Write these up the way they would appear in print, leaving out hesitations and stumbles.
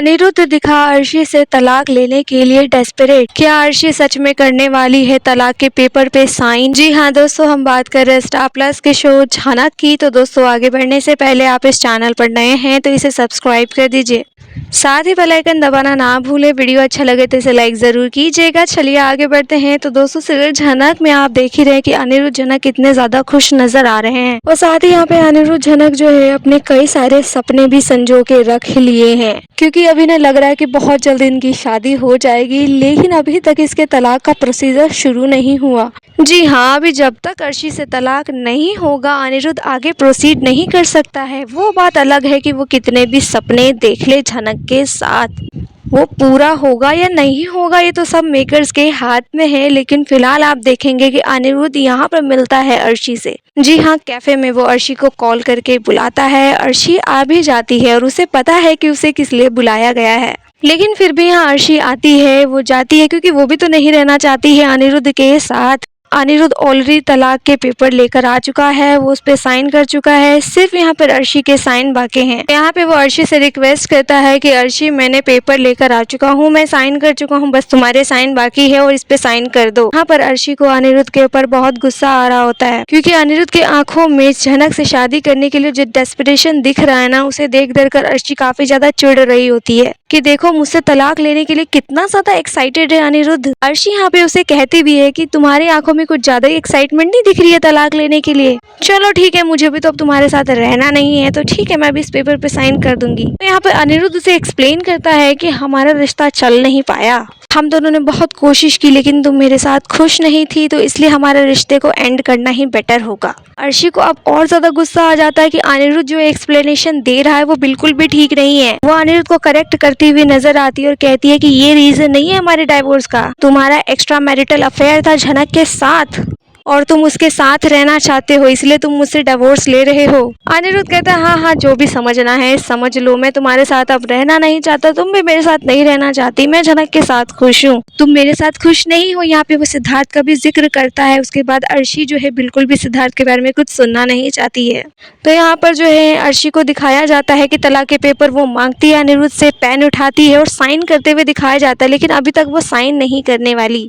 अनिरुद्ध दिखा अर्शी से तलाक लेने के लिए डेस्परेट। क्या अर्शी सच में करने वाली है तलाक के पेपर पे साइन? जी हाँ दोस्तों, हम बात कर रहे हैं स्टार प्लस के शो झनक की। तो दोस्तों, आगे बढ़ने से पहले आप इस चैनल पर नए हैं तो इसे सब्सक्राइब कर दीजिए, साथ ही बेल आइकन दबाना ना भूले। वीडियो अच्छा लगे तो इसे लाइक जरूर कीजिएगा। चलिए आगे बढ़ते हैं। तो दोस्तों, सीरियल झनक में आप देख ही रहे हैं कि अनिरुद्ध झनक कितने ज्यादा खुश नजर आ रहे हैं, और साथ ही यहाँ पे अनिरुद्ध झनक जो है अपने कई सारे सपने भी संजो के रख लिए हैं, क्योंकि अभी ना लग रहा है कि बहुत जल्द इनकी शादी हो जाएगी। लेकिन अभी तक इसके तलाक का प्रोसीजर शुरू नहीं हुआ। जी हाँ, अभी जब तक अर्शी से तलाक नहीं होगा अनिरुद्ध आगे प्रोसीड नहीं कर सकता है। वो बात अलग है कि वो कितने भी सपने देख ले झनक के साथ, वो पूरा होगा या नहीं होगा ये तो सब मेकर्स के हाथ में है। लेकिन फिलहाल आप देखेंगे कि अनिरुद्ध यहाँ पर मिलता है अर्शी से। जी हाँ, कैफे में वो अर्शी को कॉल करके बुलाता है। अर्शी आ भी जाती है और उसे पता है कि उसे किस लिए बुलाया गया है, लेकिन फिर भी यहाँ अर्शी आती है, वो जाती है, क्योंकि वो भी तो नहीं रहना चाहती है अनिरुद्ध के साथ। अनिरुद्ध ऑलरेडी तलाक के पेपर लेकर आ चुका है, वो उस पे साइन कर चुका है, सिर्फ यहाँ पर अर्शी के साइन बाकी हैं। यहाँ पे वो अर्शी से रिक्वेस्ट करता है कि अर्शी, मैंने पेपर लेकर आ चुका हूँ, मैं साइन कर चुका हूँ, बस तुम्हारे साइन बाकी है और इस पे साइन कर दो। यहाँ पर अर्शी को अनिरुद्ध के ऊपर बहुत गुस्सा आ रहा होता है, क्योंकि अनिरुद्ध के आंखों में झनक से शादी करने के लिए जो डेस्परेशन दिख रहा है ना, उसे देख कर अर्शी काफी ज्यादा चिढ़ रही होती है कि देखो मुझसे तलाक लेने के लिए कितना ज्यादा एक्साइटेड है अनिरुद्ध। अर्शी यहाँ पे उसे कहती भी है कि तुम्हारी आंखों में कुछ ज्यादा ही एक्साइटमेंट नहीं दिख रही है तलाक लेने के लिए? चलो ठीक है, मुझे भी तो अब तुम्हारे साथ रहना नहीं है, तो ठीक है, मैं भी इस पेपर पे साइन कर दूंगी। तो यहाँ पे अनिरुद्ध उसे एक्सप्लेन करता है कि हमारा रिश्ता चल नहीं पाया, हम दोनों ने बहुत कोशिश की, लेकिन तुम मेरे साथ खुश नहीं थी, तो इसलिए हमारे रिश्ते को एंड करना ही बेटर होगा। अर्शी को अब और ज्यादा गुस्सा आ जाता है कि अनिरुद्ध जो एक्सप्लेनेशन दे रहा है वो बिल्कुल भी ठीक नहीं है। वो अनिरुद्ध को करेक्ट करती हुई नजर आती है और कहती है कि ये रीजन नहीं है हमारे डाइवोर्स का, तुम्हारा एक्स्ट्रा मैरिटल अफेयर था झनक के साथ और तुम उसके साथ रहना चाहते हो, इसलिए तुम मुझसे डिवोर्स ले रहे हो। अनिरुद्ध कहता है हाँ हाँ, जो भी समझना है समझ लो, मैं तुम्हारे साथ अब रहना नहीं चाहता, तुम भी मेरे साथ नहीं रहना चाहती, मैं झनक के साथ खुश हूँ, तुम मेरे साथ खुश नहीं हो। यहाँ पे वो सिद्धार्थ का भी जिक्र करता है। उसके बाद अर्शी जो है बिल्कुल भी सिद्धार्थ के बारे में कुछ सुनना नहीं चाहती है। तो यहाँ पर जो है अर्शी को दिखाया जाता है कि तलाक के पेपर वो मांगती है अनिरुद्ध से, पेन उठाती है और साइन करते हुए दिखाया जाता है, लेकिन अभी तक वो साइन नहीं करने वाली।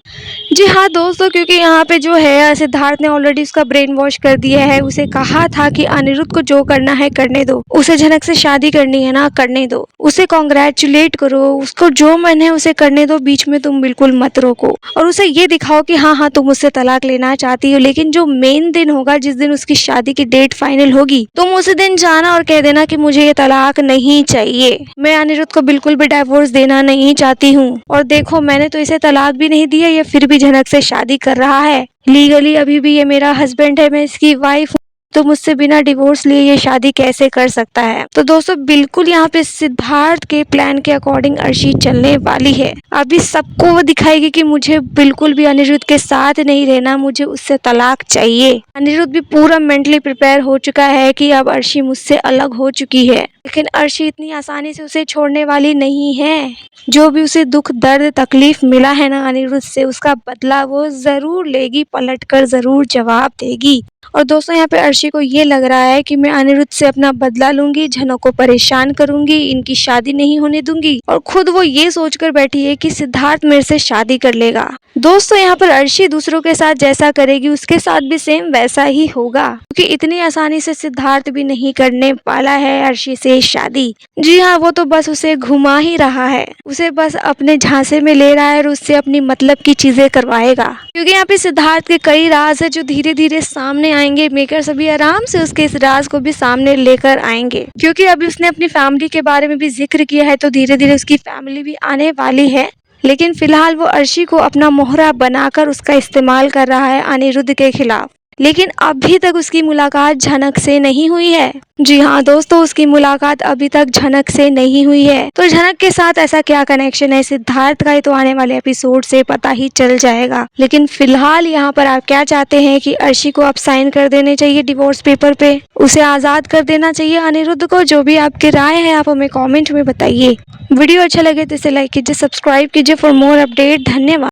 जी हाँ दोस्तों, क्योंकि यहाँ पे जो है सिद्धार्थ ने ऑलरेडी उसका ब्रेन वॉश कर दिया है। उसे कहा था कि अनिरुद्ध को जो करना है करने दो, उसे झनक से शादी करनी है ना, करने दो, उसे कॉन्ग्रेचुलेट करो, उसको जो मन है उसे करने दो, बीच में तुम बिल्कुल मत रोको, और उसे ये दिखाओ कि हाँ हाँ तुम उससे तलाक लेना चाहती हो। लेकिन जो मेन दिन होगा, जिस दिन उसकी शादी की डेट फाइनल होगी, तुम उस दिन जाना और कह देना कि मुझे ये तलाक नहीं चाहिए, मैं अनिरुद्ध को बिल्कुल भी डाइवोर्स देना नहीं चाहती हूँ, और देखो मैंने तो इसे तलाक भी नहीं दिया, ये फिर भी झनक से शादी कर रहा है, लीगली अभी भी ये मेरा हस्बैंड है, मैं इसकी वाइफ हूँ, तो मुझसे बिना डिवोर्स लिए ये शादी कैसे कर सकता है। तो दोस्तों, बिल्कुल यहाँ पे सिद्धार्थ के प्लान के अकॉर्डिंग अर्शी चलने वाली है। अभी सबको वो दिखाएगी कि मुझे बिल्कुल भी अनिरुद्ध के साथ नहीं रहना, मुझे उससे तलाक चाहिए। अनिरुद्ध भी पूरा मेंटली प्रिपेयर हो चुका है कि अब अर्शी मुझसे अलग हो चुकी है, लेकिन अर्शी इतनी आसानी से उसे छोड़ने वाली नहीं है। जो भी उसे दुख दर्द तकलीफ मिला है ना अनिरुद्ध से, उसका बदला वो जरूर लेगी, पलट कर जरूर जवाब देगी। और दोस्तों, यहाँ पे अर्शी को ये लग रहा है कि मैं अनिरुद्ध से अपना बदला लूंगी, झनक को परेशान करूंगी, इनकी शादी नहीं होने दूंगी, और खुद वो ये सोचकर बैठी है कि सिद्धार्थ मेरे से शादी कर लेगा। दोस्तों, यहाँ पर अर्शी दूसरों के साथ जैसा करेगी उसके साथ भी सेम वैसा ही होगा, क्योंकि इतनी आसानी से सिद्धार्थ भी नहीं करने वाला है अर्शी से शादी। जी हाँ, वो तो बस उसे घुमा ही रहा है, उसे बस अपने झांसे में ले रहा है और उससे अपनी मतलब की चीजें करवाएगा, क्योंकि यहाँ पे सिद्धार्थ के कई राज है जो धीरे धीरे सामने आएंगे। मेकर्स अभी आराम से उसके इस राज को भी सामने लेकर आएंगे, क्योंकि अभी उसने अपनी फैमिली के बारे में भी जिक्र किया है, तो धीरे धीरे उसकी फैमिली भी आने वाली है। लेकिन फिलहाल वो अर्शी को अपना मोहरा बनाकर उसका इस्तेमाल कर रहा है अनिरुद्ध के खिलाफ। लेकिन अभी तक उसकी मुलाकात झनक से नहीं हुई है। जी हाँ दोस्तों, उसकी मुलाकात अभी तक झनक से नहीं हुई है। तो झनक के साथ ऐसा क्या कनेक्शन है सिद्धार्थ का, ये तो आने वाले एपिसोड से पता ही चल जाएगा। लेकिन फिलहाल यहाँ पर आप क्या चाहते हैं कि अर्शी को आप साइन कर देने चाहिए डिवोर्स पेपर पे, उसे आजाद कर देना चाहिए अनिरुद्ध को? जो भी आपकी राय है आप हमें कॉमेंट में बताइए। वीडियो अच्छा लगे तो इसे लाइक कीजिए, सब्सक्राइब कीजिए फॉर मोर अपडेट। धन्यवाद।